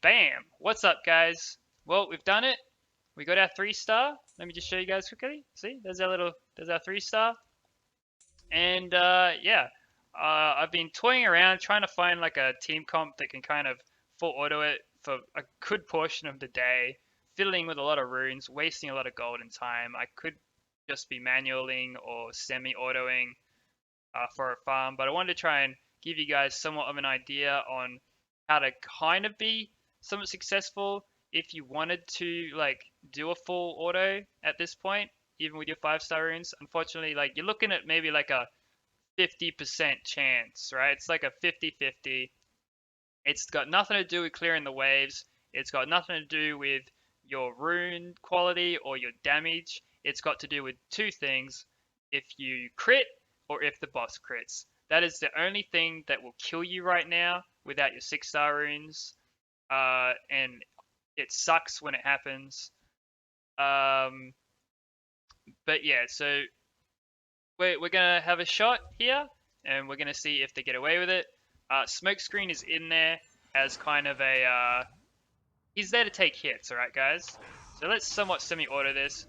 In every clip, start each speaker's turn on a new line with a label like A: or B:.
A: Bam! What's up, guys? Well, we've done it. We got our 3-star. Let me just show you guys quickly. See, there's our 3-star. And yeah, I've been toying around trying to find like a team comp that can kind of full auto it for a good portion of the day, fiddling with a lot of runes, wasting a lot of gold and time. I could just be manualing or semi-autoing for a farm, but I wanted to try and give you guys somewhat of an idea on how to kind of be somewhat successful if you wanted to like do a full auto at this point, even with your 5-star runes. Unfortunately, like you're looking at maybe like a 50% chance, right? It's like a 50-50. It's got nothing to do with clearing the waves. It's got nothing to do with your rune quality or your damage. It's got to do with two things: if you crit or if the boss crits. That is the only thing that will kill you right now without your 6-star runes. And it sucks when it happens. Um, but yeah, so we're gonna have a shot here, and we're gonna see if they get away with it. Smokescreen is in there as kind of a he's there to take hits, alright guys? So let's somewhat semi-auto this.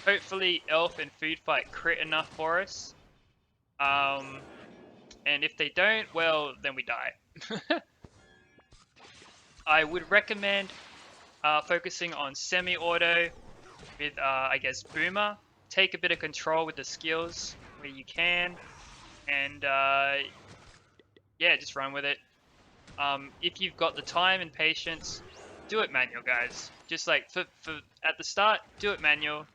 A: Hopefully Elf and Food Fight crit enough for us. And if they don't, well, then we die. I would recommend focusing on semi-auto with, I guess, Boomer. Take a bit of control with the skills where you can, and yeah, just run with it. If you've got the time and patience, do it manual, guys. Just like for at the start, do it manual.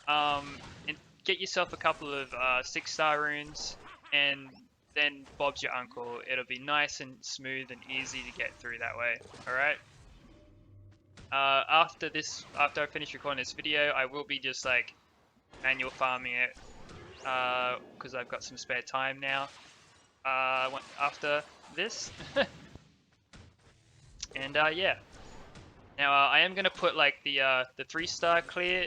A: And get yourself a couple of 6-star runes, and then Bob's your uncle. It'll be nice and smooth and easy to get through that way. All right. After I finish recording this video, I will be just like manual farming it because I've got some spare time now. After this, and yeah. Now I am gonna put like the 3-star clear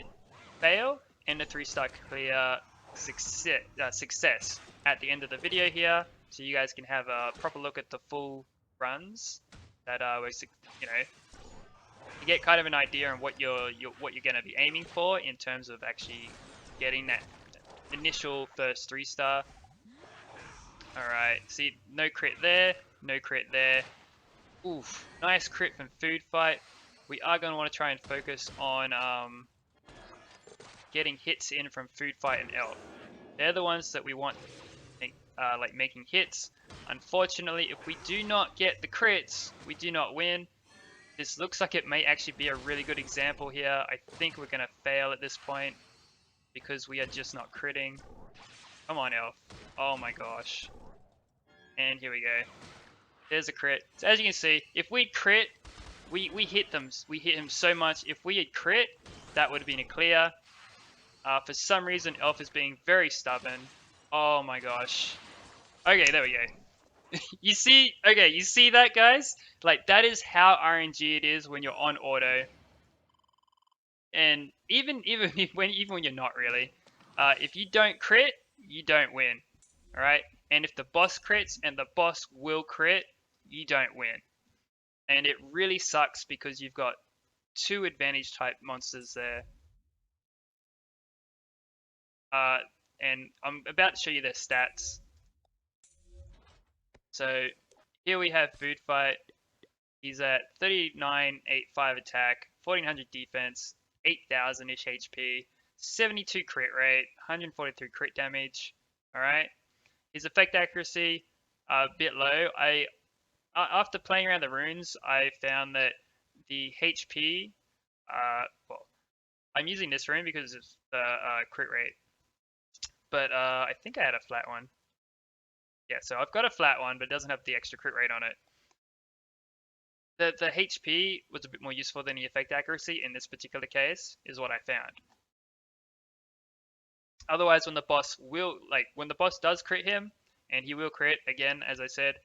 A: fail and the 3-star clear success at the end of the video here, so you guys can have a proper look at the full runs that we're, you know, you get kind of an idea on what you're going to be aiming for in terms of actually getting that initial first 3-star. All right, see, no crit there, no crit there. Oof, nice crit from Food Fight. We are going to want to try and focus on getting hits in from Food Fight and Elf. They're the ones that we want like making hits. Unfortunately, if we do not get the crits, we do not win. This looks like it may actually be a really good example here. I think we're going to fail at this point because we are just not critting. Come on, Elf. Oh my gosh. And here we go. There's a crit. So as you can see, if we crit, we hit them. We hit him so much. If we had crit, that would have been a clear. For some reason, Elf is being very stubborn. Oh my gosh. Okay, there we go. You see, okay, you see that, guys? Like, that is how RNG it is when you're on auto. And even when you're not really, if you don't crit, you don't win. All right. And if the boss crits, and the boss will crit, you don't win. And it really sucks because you've got two advantage type monsters there. And I'm about to show you their stats. So here we have Food Fight. He's at 3985 attack, 1400 defense, 8000-ish HP, 72 crit rate, 143 crit damage. All right. His effect accuracy a bit low. After playing around the runes, I found that the HP, well, I'm using this rune because of the crit rate, but I think I had a flat one. Yeah, so I've got a flat one, but it doesn't have the extra crit rate on it. The HP was a bit more useful than the effect accuracy in this particular case, is what I found. Otherwise, when the boss does crit him, and he will crit again, as I said,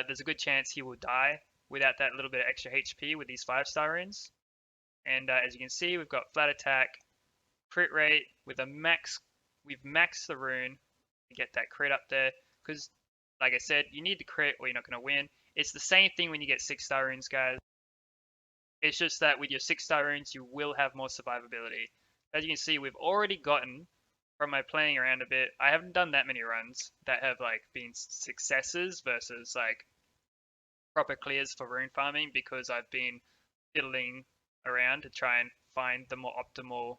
A: there's a good chance he will die without that little bit of extra HP with these 5-star runes. And as you can see, we've got flat attack, crit rate with a max. We've maxed the rune to get that crit up there, because like I said, you need the crit or you're not going to win. It's the same thing when you get 6-star runes, guys. It's just that with your 6-star runes, you will have more survivability. As you can see, we've already gotten, from my playing around a bit, I haven't done that many runs that have like been successes versus like proper clears for rune farming, because I've been fiddling around to try and find the more optimal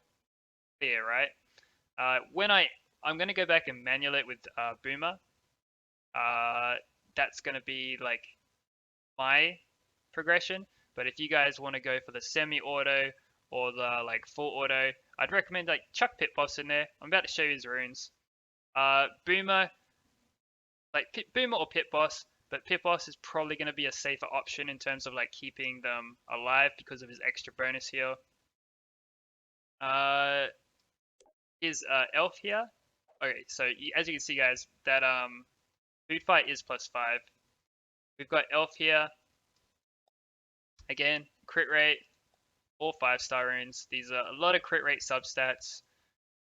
A: clear, right? I'm going to go back and manual it with Boomer. That's going to be like my progression. But if you guys want to go for the semi-auto or the like full auto, I'd recommend like chuck Pit Boss in there. I'm about to show you his runes. Boomer, like Boomer or Pit Boss, but Pit Boss is probably going to be a safer option in terms of like keeping them alive because of his extra bonus heal. Is Elf here? Okay, so as you can see, guys, that food fight is +5. We've got Elf here. Again, crit rate, all 5-star runes. These are a lot of crit rate substats.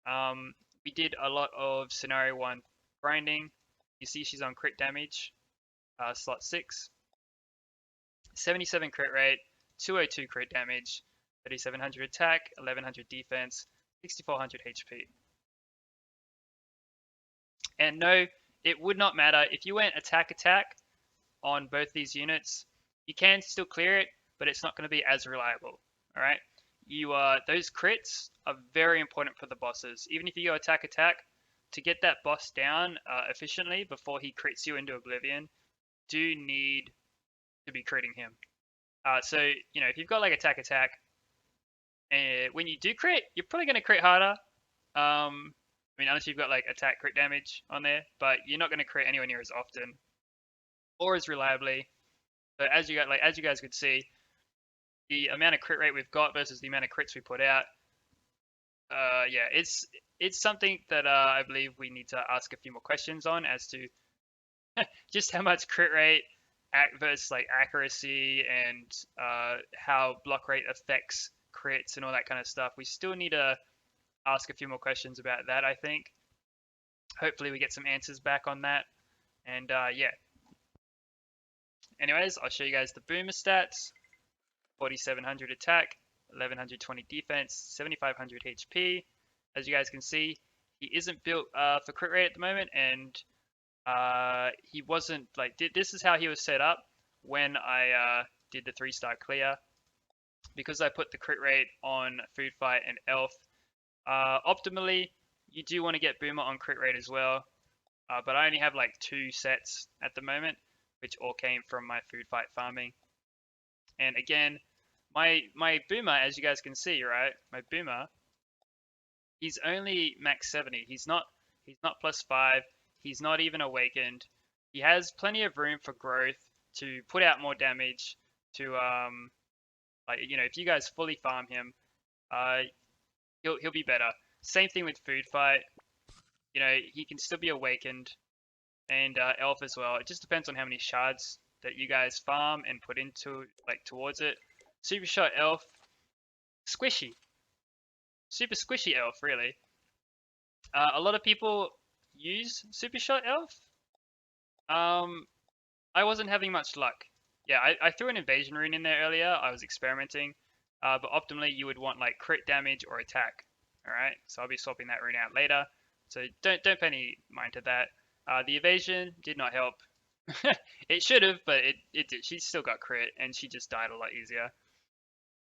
A: We did a lot of scenario 1 grinding. You see she's on crit damage, slot 6. 77 crit rate, 202 crit damage, 3700 attack, 1100 defense, 6400 HP. And no, it would not matter if you went attack on both these units. You can still clear it, but it's not going to be as reliable. All right, those crits are very important for the bosses. Even if you go attack, to get that boss down efficiently before he crits you into oblivion, do need to be critting him. So if you've got like attack, and when you do crit, you're probably going to crit harder. I mean, unless you've got like attack crit damage on there, but you're not going to crit anywhere near as often or as reliably. So as you guys could see, the amount of crit rate we've got versus the amount of crits we put out, yeah, it's something that I believe we need to ask a few more questions on as to just how much crit rate versus like accuracy and how block rate affects crits and all that kind of stuff. We still need to ask a few more questions about that, I think. Hopefully we get some answers back on that. And yeah. Anyways, I'll show you guys the Boomer stats. 4700 attack, 1120 defense, 7500 HP. As you guys can see, he isn't built for crit rate at the moment, and he wasn't like this is how he was set up when I did the 3-star clear, because I put the crit rate on Food Fight and Elf. Optimally, you do want to get Boomer on crit rate as well, but I only have like 2 sets at the moment, which all came from my Food Fight farming. And again, my Boomer, as you guys can see, right, my Boomer, he's only max 70. He's not +5. He's not even awakened. He has plenty of room for growth to put out more damage. To like if you guys fully farm him, he'll be better. Same thing with Food Fight. He can still be awakened, and Elf as well. It just depends on how many shards that you guys farm and put into towards it. Super Shot Elf, squishy, super squishy Elf, really. A lot of people use Super Shot Elf. I wasn't having much luck. Yeah, I threw an invasion rune in there earlier. I was experimenting, but optimally you would want like crit damage or attack. All right, so I'll be swapping that rune out later. So don't pay any mind to that. The evasion did not help. It should have, but it did. She still got crit, and she just died a lot easier.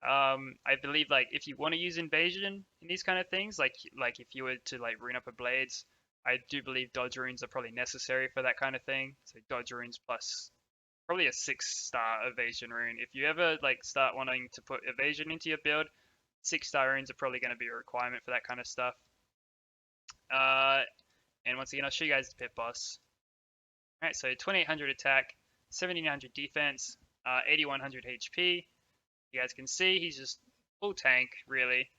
A: I believe like if you want to use invasion in these kind of things, like if you were to like rune up a blades, I do believe dodge runes are probably necessary for that kind of thing. So dodge runes plus probably a 6-star evasion rune. If you ever like start wanting to put evasion into your build, 6-star runes are probably going to be a requirement for that kind of stuff. And once again, I'll show you guys the Pit Boss. Alright, so 2800 attack, 1700 defense, 8100 HP. You guys can see he's just full tank, really.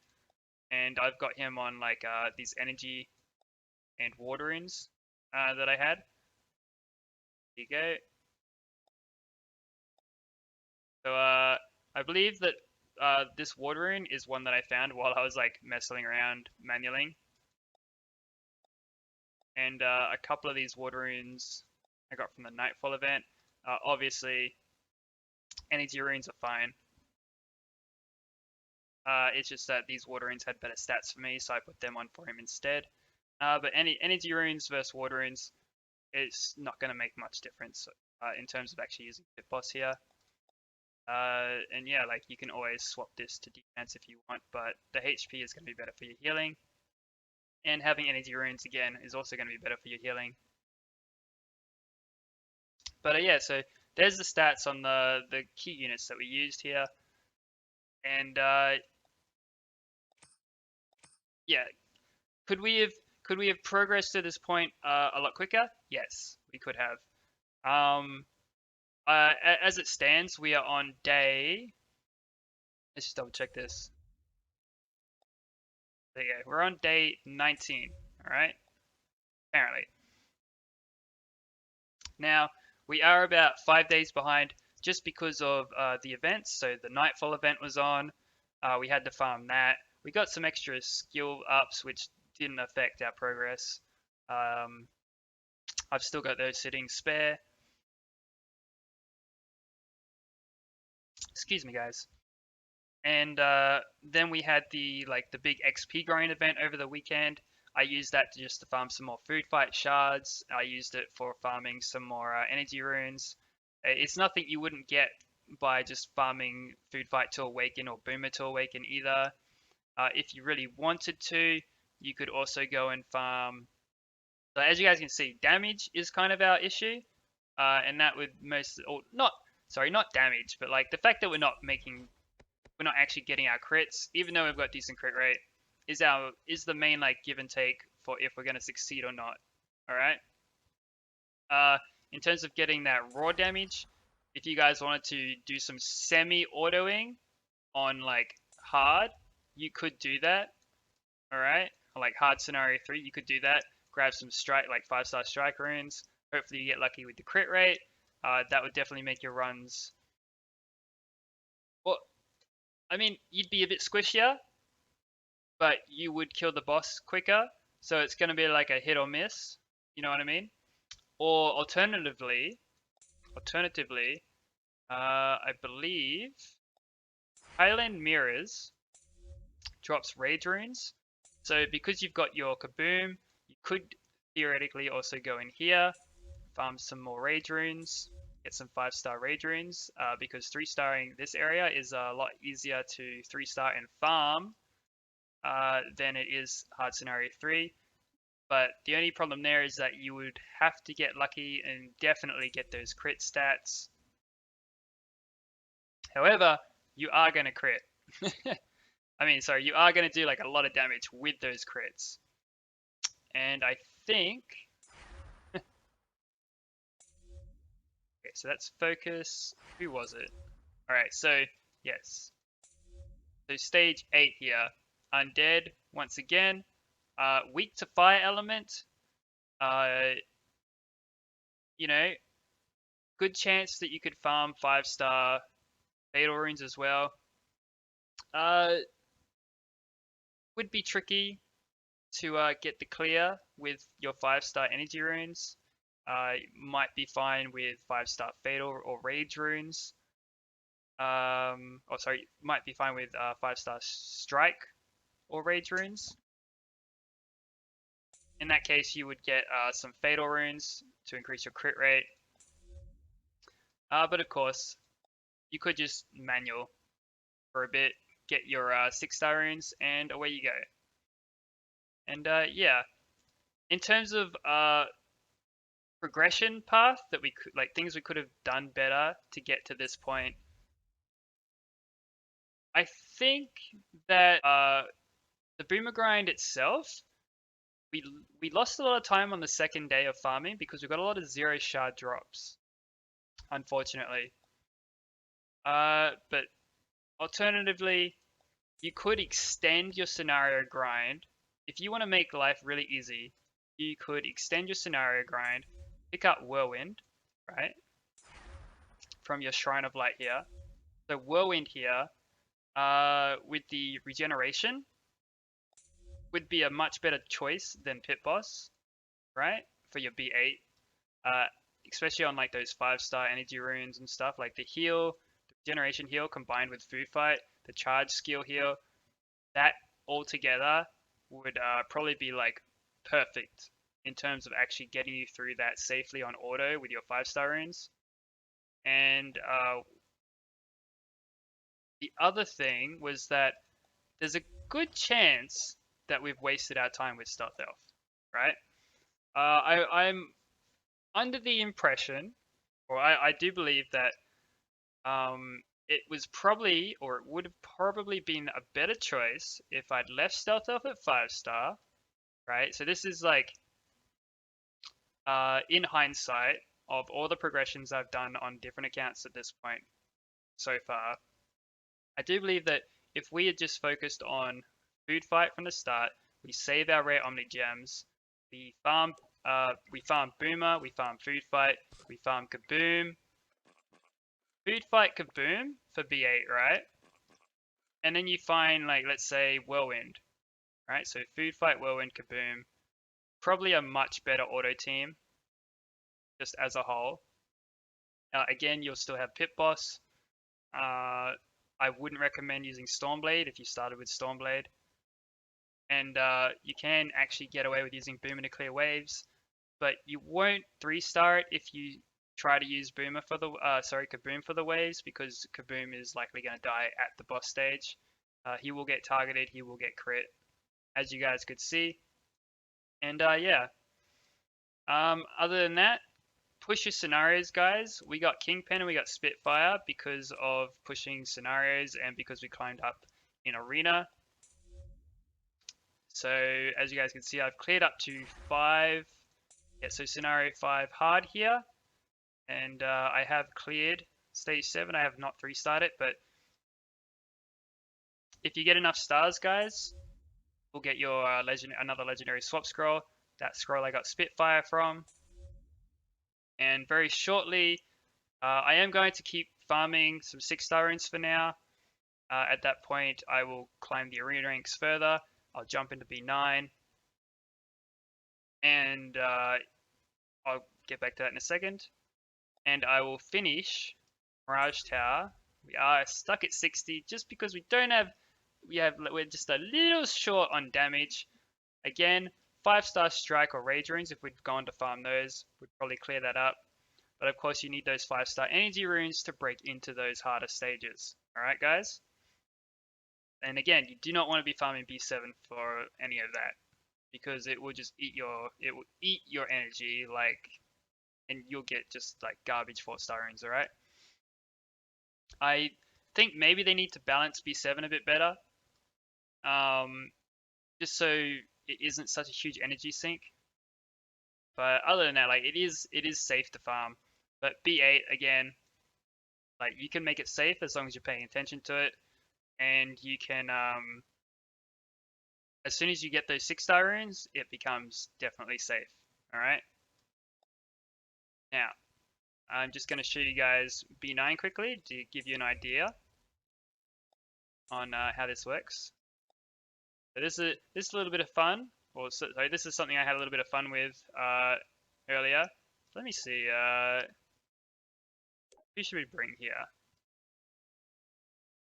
A: And I've got him on like these energy and water runes that I had. Here you go. So I believe that this water rune is one that I found while I was like messing around manualing. And a couple of these water runes I got from the Nightfall event. Obviously, energy runes are fine. It's just that these water runes had better stats for me, so I put them on for him instead. But any energy runes versus water runes, it's not going to make much difference in terms of actually using Pit Boss here. And yeah, like you can always swap this to defense if you want, but the HP is going to be better for your healing. And having energy runes again is also going to be better for your healing. But yeah, so there's the stats on the key units that we used here. And yeah, could we have progressed to this point a lot quicker? Yes, we could have. As it stands, we are on day. Let's just double check this. There you go. We're on day 19. All right. Apparently. Now we are about 5 days behind, just because of the events. So the Nightfall event was on. We had to farm that. We got some extra skill ups, which didn't affect our progress. I've still got those sitting spare. Excuse me, guys. And then we had the big XP grind event over the weekend. I used that to farm some more food fight shards. I used it for farming some more energy runes. It's nothing you wouldn't get by just farming food fight to awaken or boomer to awaken either. If you really wanted to, you could also go and farm. So as you guys can see, damage is kind of our issue, and that would not damage, but like the fact that we're not actually getting our crits, even though we've got decent crit rate, is the main like give and take for if we're going to succeed or not. All right. In terms of getting that raw damage, if you guys wanted to do some semi-autoing on like hard, you could do that. All right. Or like hard scenario 3, you could do that. Grab some strike, like 5-star strike runes. Hopefully you get lucky with the crit rate. That would definitely make your runs. Well, I mean, you'd be a bit squishier, but you would kill the boss quicker. So it's going to be like a hit or miss. You know what I mean? Or alternatively, I believe Highland Mirrors drops rage runes. So because you've got your Kaboom, you could theoretically also go in here, farm some more rage runes, get some 5-star rage runes, because 3-starring this area is a lot easier to 3-star and farm than it is hard scenario 3. But the only problem there is that you would have to get lucky and definitely get those crit stats. However, you are going to crit. I mean, sorry, you are going to do like a lot of damage with those crits. And I think... okay, so that's focus. Who was it? Alright, so, yes. So stage 8 here. Undead, once again. Weak to fire element. You know, good chance that you could farm 5-star fatal runes as well. Would be tricky to get the clear with your 5-star energy runes. Might be fine with 5-star fatal or rage runes. Might be fine with 5-star strike or rage runes. In that case, you would get some fatal runes to increase your crit rate. But of course, you could just manual for a bit, get your 6-star runes, and away you go. And yeah, in terms of progression path that we could, like things we could have done better to get to this point, I think that the boomer grind itself, we lost a lot of time on the second day of farming because we got a lot of 0 shard drops, unfortunately. But alternatively, you could extend your scenario grind. If you want to make life really easy, you could extend your scenario grind, pick up Whirlwind, right, from your Shrine of Light here. So Whirlwind here, with the regeneration, would be a much better choice than Pit Boss, right, for your B8. especially on like those 5-star energy runes and stuff, like the heal, the generation heal combined with food fight, the charge skill heal, that all together would probably be like perfect in terms of actually getting you through that safely on auto with your 5-star runes. And the other thing was that there's a good chance that we've wasted our time with Stealth Elf, right? I'm under the impression, or I do believe that it was probably, or it would have probably been a better choice if I'd left Stealth Elf at 5-star, right? So this is like, in hindsight, of all the progressions I've done on different accounts at this point so far, I do believe that if we had just focused on food fight from the start, we save our rare Omni Gems, we farm Boomer, we farm food fight, we farm Kaboom, food fight Kaboom for B8, right? And then you find like, let's say Whirlwind, right? So food fight, Whirlwind, Kaboom, probably a much better auto team, just as a whole. Again, you'll still have Pit Boss. I wouldn't recommend using Stormblade if you started with Stormblade. And you can actually get away with using Boomer to clear waves, but you won't 3-star it if you try to use Boomer for the Kaboom for the waves, because Kaboom is likely going to die at the boss stage. He will get targeted, he will get crit, as you guys could see. And yeah. Other than that, push your scenarios, guys. We got Kingpin and we got Spitfire because of pushing scenarios and because we climbed up in Arena. So as you guys can see, I've cleared up to 5. Yeah, so scenario 5 hard here. And I have cleared stage 7. I have not 3-starred it, but if you get enough stars, guys, we'll get your another legendary swap scroll. That scroll I got Spitfire from. And very shortly, I am going to keep farming some 6-star runes for now. At that point, I will climb the arena ranks further. I'll jump into B9. And I'll get back to that in a second. And I will finish Mirage Tower. We are stuck at 60 just because we're just a little short on damage. Again, 5-star strike or rage runes, if we'd gone to farm those, would probably clear that up. But of course you need those 5-star energy runes to break into those harder stages. Alright guys? And again, you do not want to be farming B7 for any of that, because it will just eat your energy, like, and you'll get just like garbage 4-star runes, alright? I think maybe they need to balance B7 a bit better. Just so it isn't such a huge energy sink. But other than that, like, it is safe to farm. But B8, again, like, you can make it safe as long as you're paying attention to it. And you can, as soon as you get those 6-star runes, it becomes definitely safe. Alright? Now, I'm just going to show you guys B9 quickly to give you an idea on how this works. So this is a little bit of fun. Or sorry, this is something I had a little bit of fun with earlier. Let me see. Who should we bring here?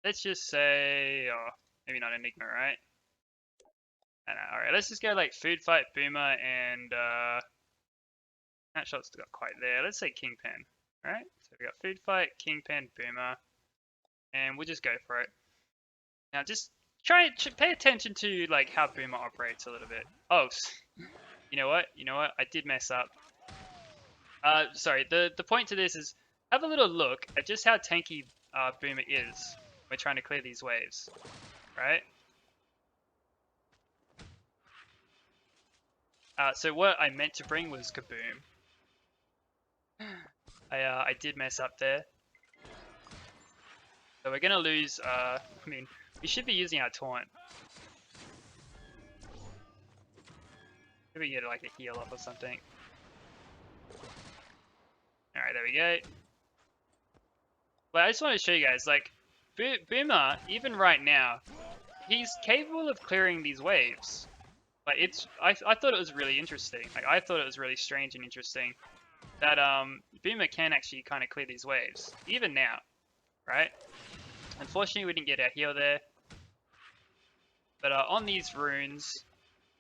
A: Let's just say, oh, maybe not Enigma, right? I know. All right, let's just go like Food Fight, Boomer, and that shot's got quite there. Let's say Kingpin. All right. So we got Food Fight, Kingpin, Boomer, and we'll just go for it. Now just pay attention to like how Boomer operates a little bit. Oh, you know what? I did mess up. Sorry. The point to this is have a little look at just how tanky Boomer is. We're trying to clear these waves, right? So what I meant to bring was Kaboom. I did mess up there. So we're gonna lose. I mean, we should be using our taunt. Maybe get like a heal up or something. All right, there we go. But I just want to show you guys, like, Boomer, even right now, he's capable of clearing these waves. Like, I thought it was really interesting. Like, I thought it was really strange and interesting. that Boomer can actually kind of clear these waves, even now, right? Unfortunately, we didn't get our heal there. But on these runes,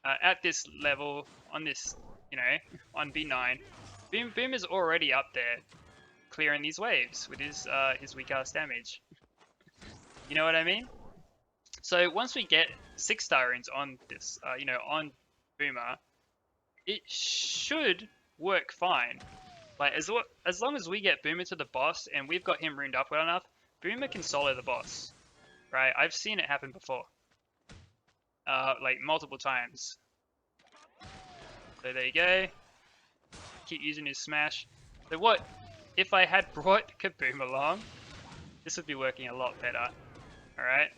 A: at this level, on this, you know, on B9, Boomer's already up there clearing these waves with his weak ass damage. You know what I mean? So once we get 6-star runes on this, on Boomer, it should work fine. Like as long as we get Boomer to the boss and we've got him runed up well enough, Boomer can solo the boss, right? I've seen it happen before, like multiple times. So there you go. Keep using his smash. So what if I had brought Kaboom along? This would be working a lot better. All right.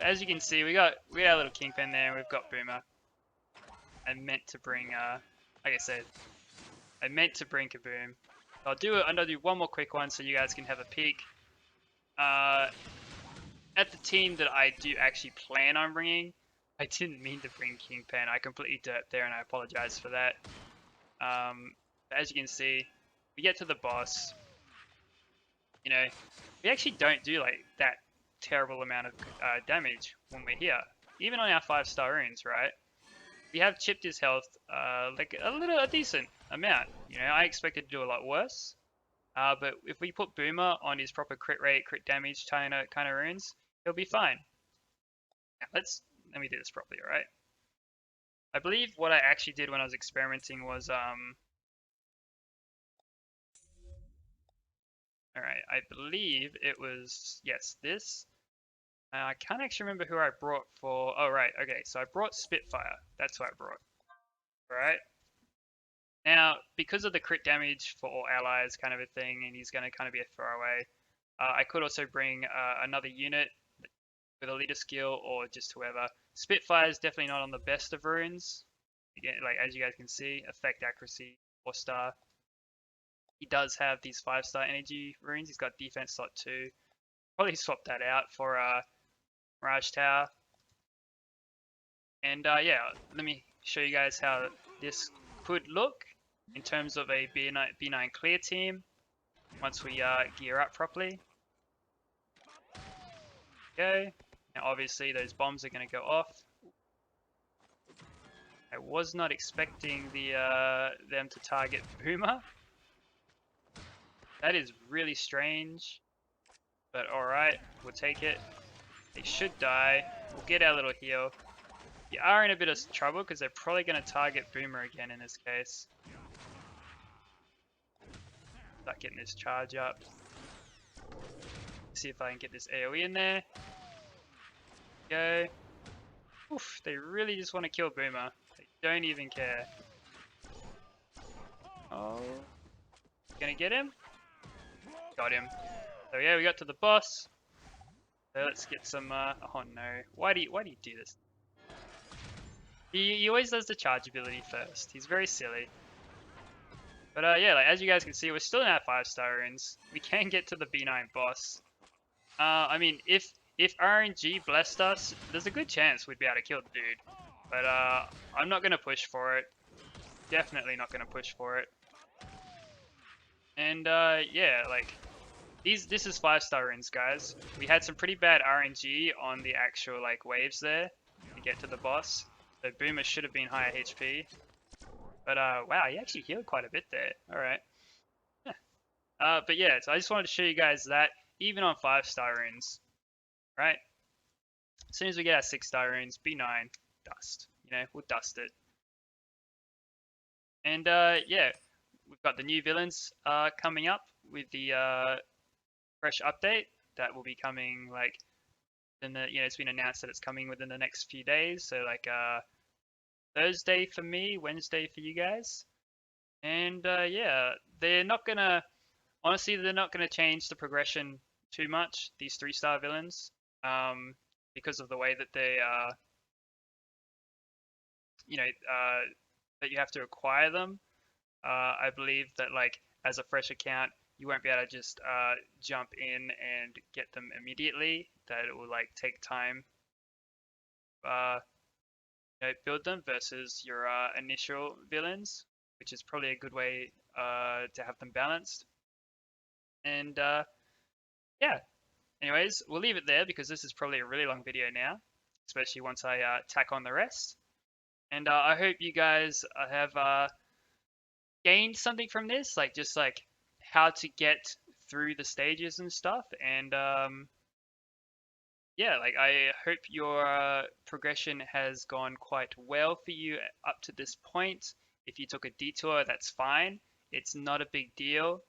A: As you can see, we got our little Kingpin there, and we've got Boomer. I meant to bring, like I said, I meant to bring Kaboom. I'll do one more quick one so you guys can have a peek. At the team that I do actually plan on bringing, I didn't mean to bring Kingpin. I completely derped there, and I apologize for that. As you can see, we get to the boss. You know, we actually don't do like that terrible amount of damage when we're here, even on our 5-star runes, right? We have chipped his health like a decent amount. You know, I expected to do a lot worse. But if we put Boomer on his proper crit rate, crit damage kind of runes, he'll be fine. Now, let me do this properly, alright? I believe what I actually did when I was experimenting was alright, I believe it was, yes, this. I can't actually remember who I brought for, oh right, okay, so I brought Spitfire, that's what I brought. Alright. Now, because of the crit damage for all allies kind of a thing, and he's going to kind of be a throwaway, I could also bring another unit with a leader skill or just whoever. Spitfire is definitely not on the best of runes. Again, like as you guys can see, effect accuracy 4-star. He does have these 5-star energy runes. He's got defense slot 2. Probably swap that out for Mirage Tower. And yeah, let me show you guys how this could look in terms of a B9 clear team once we gear up properly. Go. Now obviously those bombs are going to go off. I was not expecting them to target Boomer. That is really strange, but alright, we'll take it. They should die. We'll get our little heal. You are in a bit of trouble because they're probably going to target Boomer again in this case. Start getting this charge up. See if I can get this AoE in there. Go. Oof, they really just want to kill Boomer. They don't even care. Oh. Gonna get him? Got him. So yeah, we got to the boss. So let's get some, oh no. Why do you do this? He always does the charge ability first. He's very silly. But yeah, like as you guys can see, we're still in our 5-star runes. We can get to the B9 boss. I mean, if RNG blessed us, there's a good chance we'd be able to kill the dude. But I'm not gonna push for it. Definitely not gonna push for it. And yeah, like this is 5-star runes, guys. We had some pretty bad RNG on the actual like waves there to get to the boss. So Boomer should have been higher HP. But wow, he actually healed quite a bit there. All right. But yeah, so I just wanted to show you guys that even on 5-star runes, right? As soon as we get our 6-star runes, B9, dust. You know, we'll dust it. And yeah, we've got the new villains coming up with the fresh update that will be coming like it's been announced that it's coming within the next few days. So like Thursday for me, Wednesday for you guys. And yeah, they're not gonna change the progression too much, these 3-star villains, because of the way that they that you have to acquire them. I believe that like as a fresh account, you won't be able to just jump in and get them immediately. That it will like take time build them versus your initial villains. which is probably a good way to have them balanced. And yeah, anyways, we'll leave it there because this is probably a really long video now, especially once I tack on the rest. And I hope you guys have gained something from this, like just like how to get through the stages and stuff. And yeah, like I hope your progression has gone quite well for you up to this point. If you took a detour, that's fine. It's not a big deal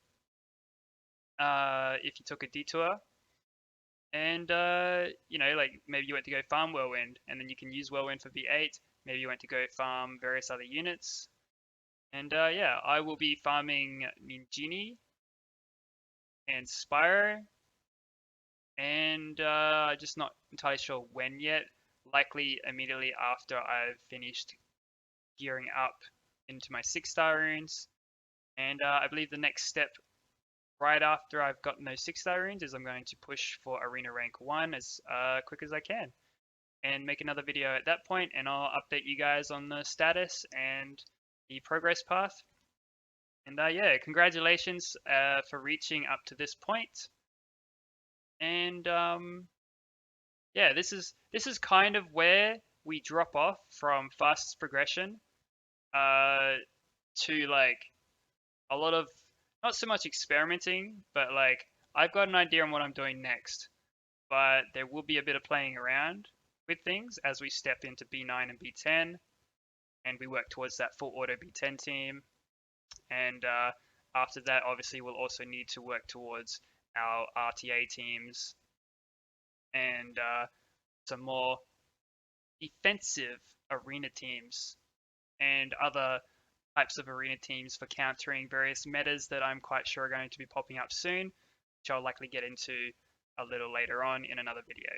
A: if you took a detour. And you know, like maybe you went to go farm Whirlwind, and then you can use Whirlwind for V8. Maybe you went to go farm various other units. And yeah, I will be farming Ninjini and Spyro, and just not entirely sure when yet. Likely immediately after I've finished gearing up into my 6-star runes. And I believe the next step right after I've gotten those 6-star runes is I'm going to push for Arena Rank 1 as quick as I can. And make another video at that point, and I'll update you guys on the status and the progress path. And yeah, congratulations for reaching up to this point. And yeah, this is kind of where we drop off from fastest progression to like a lot of not so much experimenting, but like I've got an idea on what I'm doing next, but there will be a bit of playing around with things as we step into B9 and B10, and we work towards that full auto B10 team. And after that, obviously, we'll also need to work towards our RTA teams and some more defensive arena teams and other types of arena teams for countering various metas that I'm quite sure are going to be popping up soon, which I'll likely get into a little later on in another video.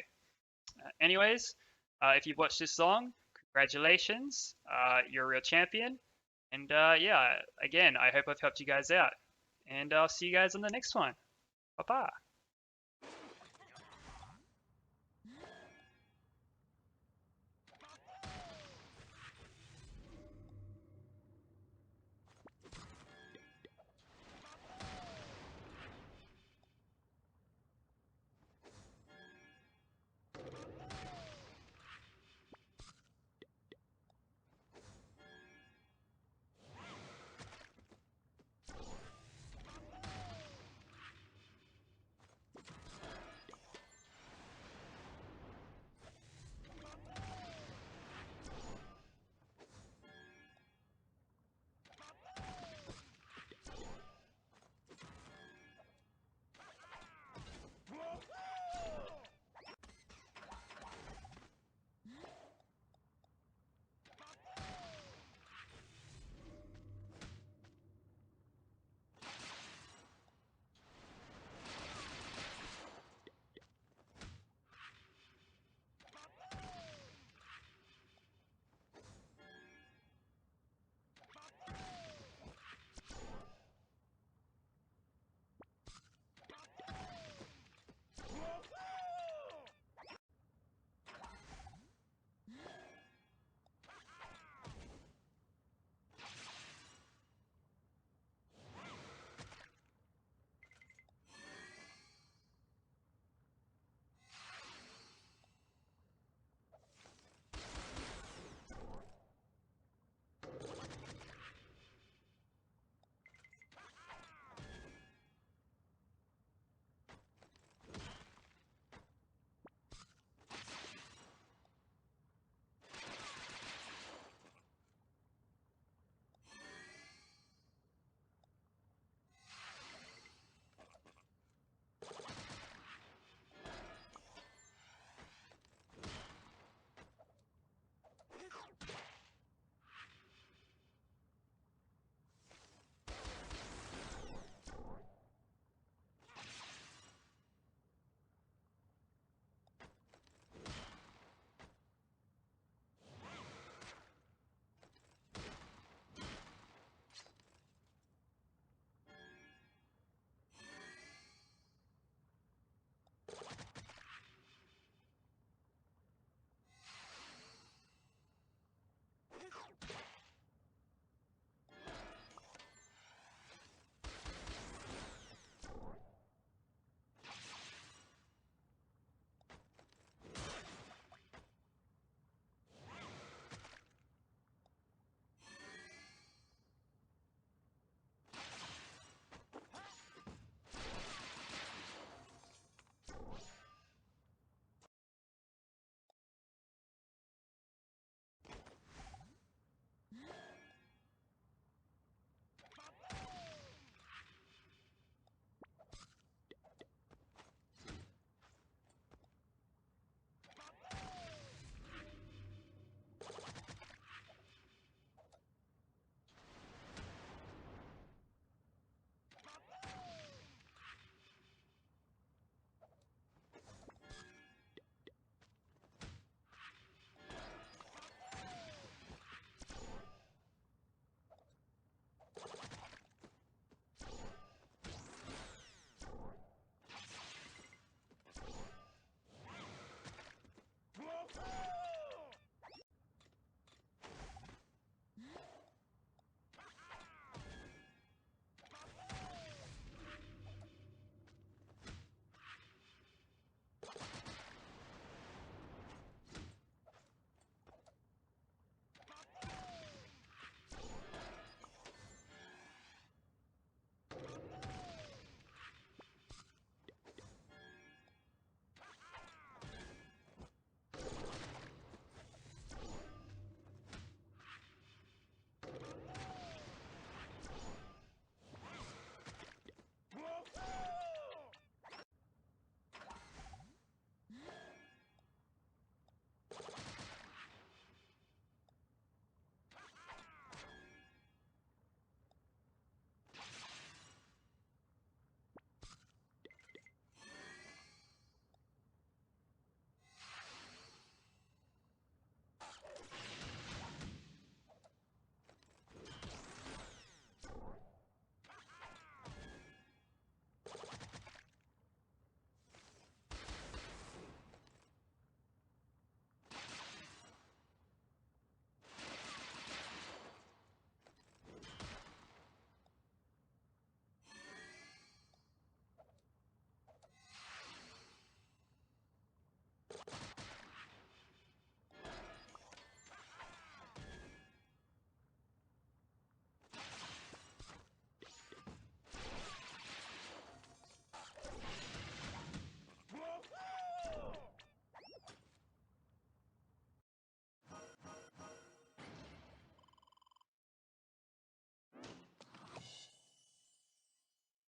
A: Anyways, if you've watched this long, congratulations, you're a real champion. And yeah, again, I hope I've helped you guys out. And I'll see you guys on the next one. Bye-bye.